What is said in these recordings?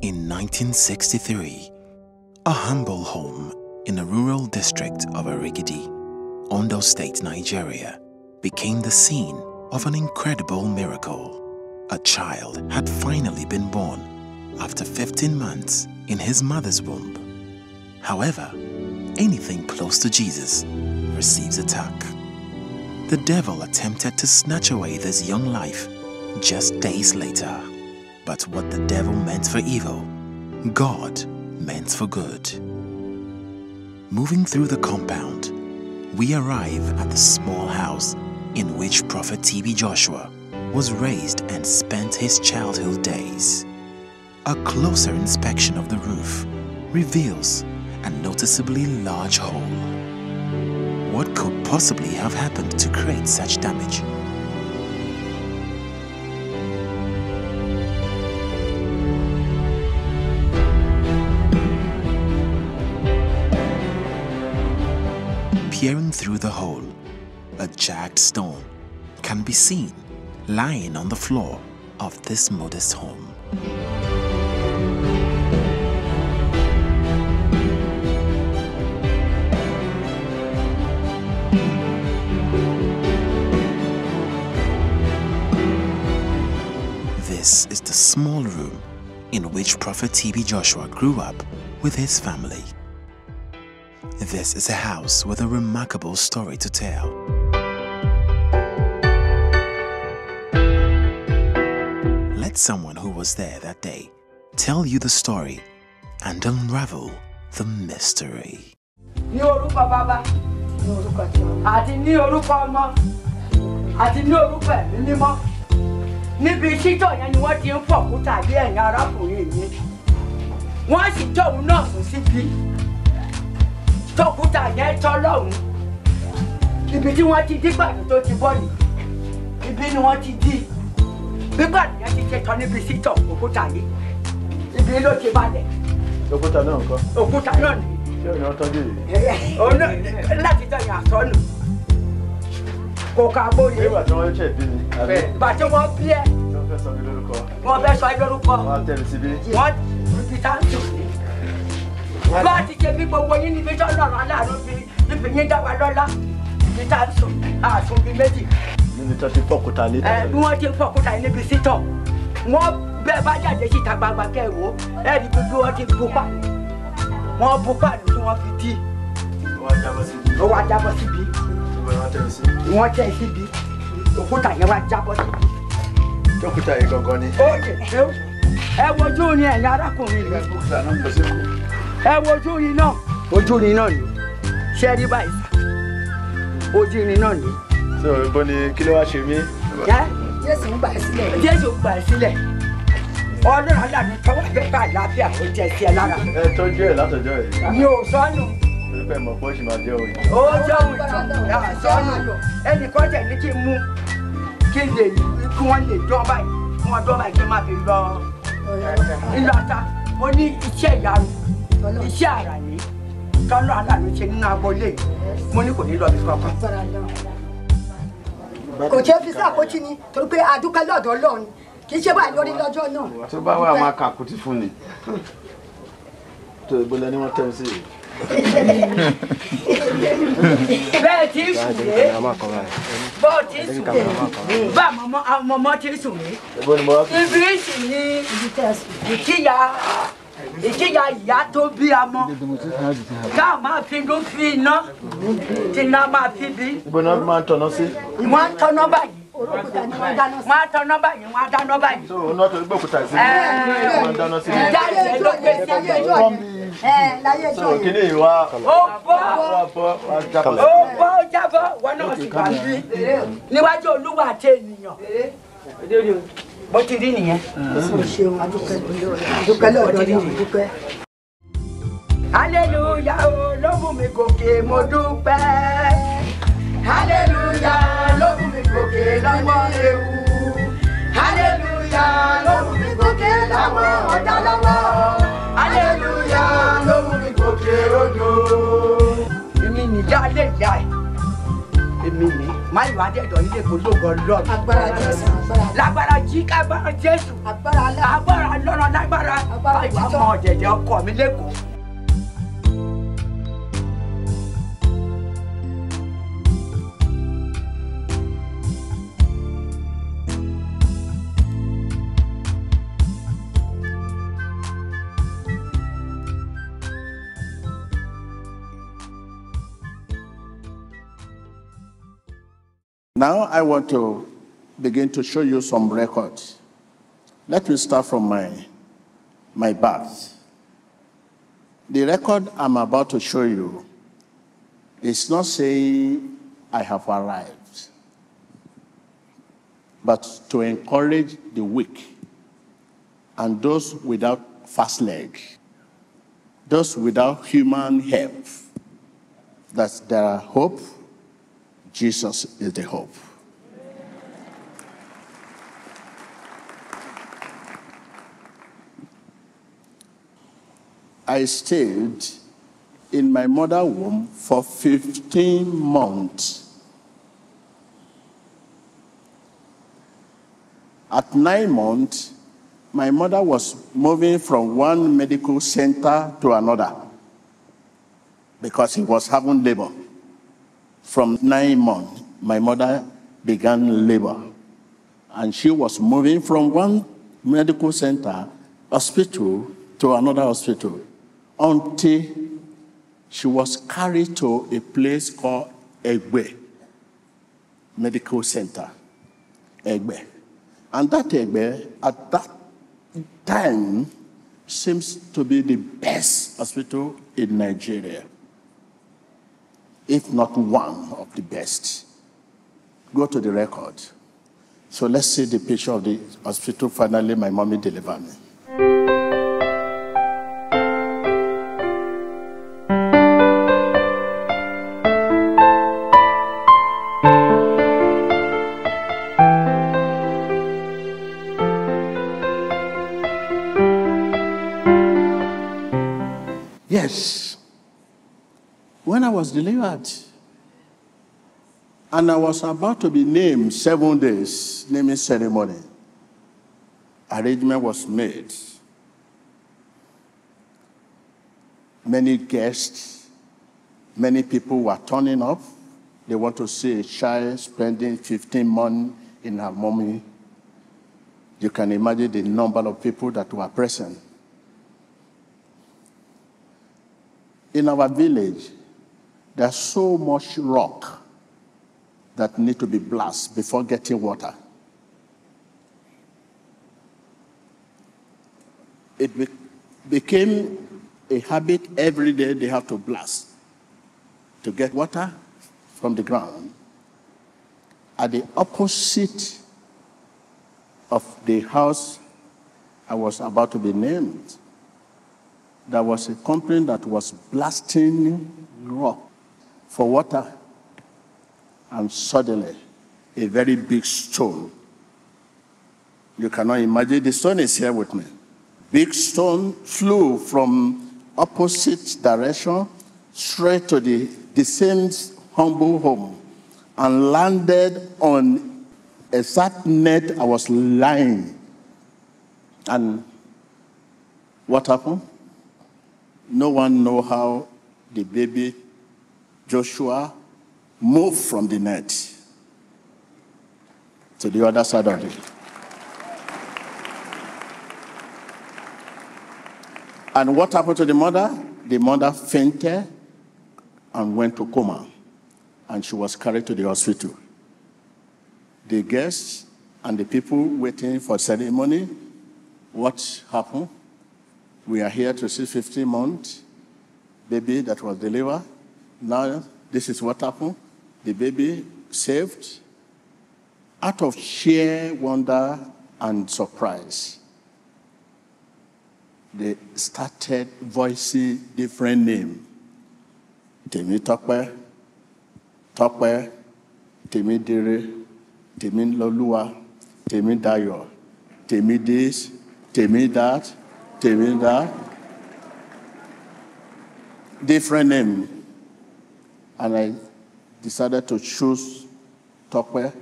In 1963, a humble home in a rural district of Arigidi, Ondo State, Nigeria, became the scene of an incredible miracle. A child had finally been born after 15 months in his mother's womb. However, anything close to Jesus receives attack. The devil attempted to snatch away this young life just days later. But what the devil meant for evil, God meant for good. Moving through the compound, we arrive at the small house in which Prophet TB Joshua was raised and spent his childhood days. A closer inspection of the roof reveals a noticeably large hole. What could possibly have happened to create such damage? Peering through the hole, a jagged stone can be seen lying on the floor of this modest home. This is the small room in which Prophet TB Joshua grew up with his family. This is a house with a remarkable story to tell. Let someone who was there that day tell you the story and unravel the mystery. Tọ́kúta yẹn tọ́lọ́hún ibi tí wọ́n ti dí gbàdúrà tó ti bọ́ ni ibi ni wọ́n ti dí bí gbàdúrà yẹn ti ṣe tán níbi sítọ̀ òkúta yìí ibi ló ti balẹ̀. Òkúta náà nǹkan. Òkúta náà ni. Ṣé ìyàn tọ́jú yìí? Láti tẹ̀yìn àsọ́nù kò ká bóyá. Ṣé ìgbà tí wọ́n ṣe bí ni? Ìgbà tí wọ́n bí ẹ. Wọ́n fẹ́ sọ mi lórúkọ. Wọ́n fẹ́ sọ ẹ lórúkọ. Wọ́n á tẹ̀lé síbí. Wọ́n fi táǹtù ní. Bá ti ṣe bí gbogbo yín níbi tó lọ́rọ̀ aláàánú fi níbi yín dá wa lọ́lá ní táǹtù àsùn bíi méjì. Níbi tó ti fọ́kúta ní. Bí wọ́n ti fọ́kúta níbi sítọ̀. Wọ́n bẹ́ẹ̀ bá jáde síta gbangba kẹ́wò ẹ̀rí gbogbo wọn ti bu pàlù. Wọ́n bu pàlù tí wọ́n fi dí. Ó wá jábọ́ síbi. Wọ́n tẹ̀ síbi. Òkúta yẹn wá jábọ́ síbi. Òkúta yìí gangan ni. Ó yẹ ẹ wojú ni ẹ̀yin arákùnrin rẹ̀. Ẹ wojú ni náà. Ojú ni náà ni. Ṣé rí báyìí? Ojú ni náà ni. Ṣé o bọ́ ni kí ló wá ṣe mí? Jésù ń gbà ẹ́ sílẹ̀. Jésù ń gbà ẹ́ sílẹ̀. Ọlọ́run aláàánú tọwọ́ àgbẹ̀ká àlàáfíà ó jẹ sí ẹ lára. Ẹ tọ́jú ẹ̀ látọjọ́ ẹ̀. Mi ò sọnù. Olùfẹ́ mọ̀ bọ́ ṣì máa jẹ́ òyìn. Ó jẹun sọnù. Ẹnìkan tẹ̀ ní kí n mú kí n lè kí wọ́n lè dán báyìí. Wọ́n dán báyìí kí n má fi lọ ìlú ata. Ó ní iṣẹ́ ìyanu, iṣẹ́ àrà ní. Tọ́lọ́ aláàánú ṣe nínú agboolé. Mo ní kò ní lọ bí kankan. Kò ṣe fi sàkójì ni torí pé adúpẹ́ lọ́dọ̀ Ọlọ́run kì í ṣe báyìí lórí lọ́jọ́ náà. Tó bá wà máa kà kùtì fún ni. Tó ìgbọ́lẹ̀ ni wọ́n tẹ̀ sí. Bẹ́ẹ̀ tí ń sùn lé. Bọ́ọ̀ tí ń sùn lé. Bá mọ́mọ́ tí ń sùn lé. Ibi sì ni ìkíyà ìyá tó bí amọ́. Ká máa fi ló fi iná. Tí iná máa fi bí. Ibo náà máa ń tọ̀nà sí. Wọ́n á tọ́nà báyìí. Wọ́n á tọ́nà báyìí, wọ́n á dáná báyìí. So o náà tó gbé òkúta sí. Wọ́n dáná sí. Ìjà ìjẹ́ ló gbé sí ẹjọ́ yẹn. So kíní ìwà. Ó bọ́ jábọ́ wọn náà sì wá bí níwájú Olúwa àti ènìyàn. Bó ti rí nìyẹn. Adúpẹ́ lọ́dọ̀ Ọlọ́run dúpẹ́. Hallelujah ló mú mi gòkè mo dúpẹ́. Hallelujah ló mú mi gòkè lọ́wọ́ ewu. Hallelujah ló mú mi gòkè lọ́wọ́ ọ̀dà lọ́wọ́. Hallelujah ló mú mi gòkè odò. Èmi nìyá lè yá ẹ̀. Èmi ni. máa ìwà dẹ̀dọ̀ nílé kò lóògùn ọlọ́run. Agbára Jésù, agbára. Lágbára jí kágbára Jésù. Agbára alẹ́. Agbára lọ́nà lágbára. Agbára ìwà títọ́. mọ ọ̀jẹ̀jẹ̀ ọkọ mi lẹ́kọ̀ọ́. Now I want to begin to show you some records. Let me start from my birth. The record I'm about to show you is not saying I have arrived, but to encourage the weak and those without fast leg, those without human help, that there are hope. Jesus is the hope. I stayed in my mother's womb for 15 months. At 9 months, my mother was moving from one medical center to another because he was having labor. From 9 months, my mother began labor, and she was moving from one medical center, hospital, to another hospital, until she was carried to a place called Egbe Medical Center. Egbe. And that Egbe, at that time, seems to be the best hospital in Nigeria, if not one of the best. Go to the record. So let's see the picture of the hospital. Finally, my mommy delivered me. Yes. When I was delivered, and I was about to be named 7 days, naming ceremony, arrangement was made. Many guests, many people were turning up. They want to see a child spending 15 months in her mommy. You can imagine the number of people that were present. In our village, there's so much rock that need to be blasted before getting water. It became a habit every day they have to blast to get water from the ground. At the opposite of the house I was about to be named, there was a company that was blasting rock for water, and suddenly a very big stone. You cannot imagine, the stone is here with me. Big stone flew from opposite direction straight to the same humble home and landed on a sad net I was lying. And what happened? No one knows how the baby Joshua moved from the net to the other side of it. And what happened to the mother? The mother fainted and went to coma, and she was carried to the hospital. The guests and the people waiting for ceremony, what happened? We are here to see 15 months baby that was delivered. Now, this is what happened. The baby saved. Out of sheer wonder and surprise, they started voicing different names. Temi Tope, Tope, Temi Dire, Temi Lolua, Temi Dayo, Temi this, Temi that, Temi that. Different names. And I decided to choose Tokwe,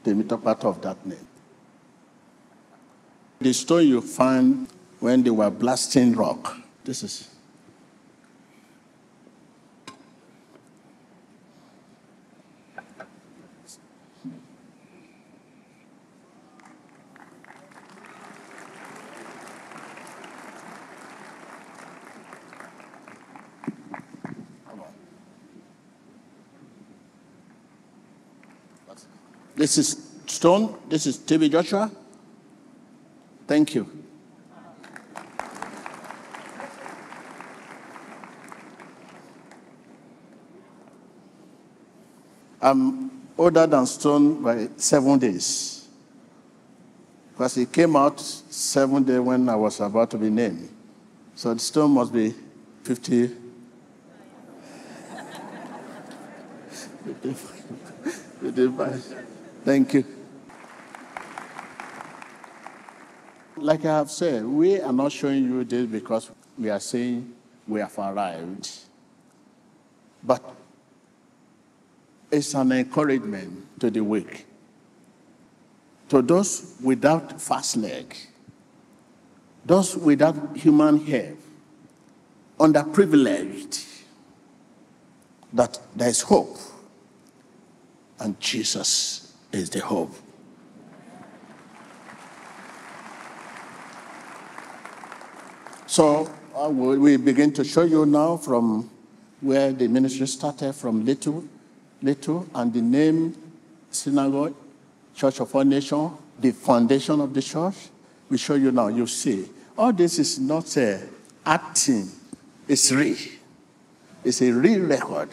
the middle part of that name. The stone you find when they were blasting rock. This is. This is stone. This is TB Joshua. Thank you. I'm older than Stone by 7 days. Because he came out 7 days when I was about to be named. So the Stone must be 50. 55. Thank you. Like I have said, we are not showing you this because we are saying we have arrived. But it's an encouragement to the weak, to those without fast leg, those without human hair, underprivileged, that there is hope, and Jesus is the hope. So we begin to show you now from where the ministry started, from little, and the name synagogue, Church of All Nations, the foundation of the church. We show you now, you see. All this is not acting, it's real. It's a real record.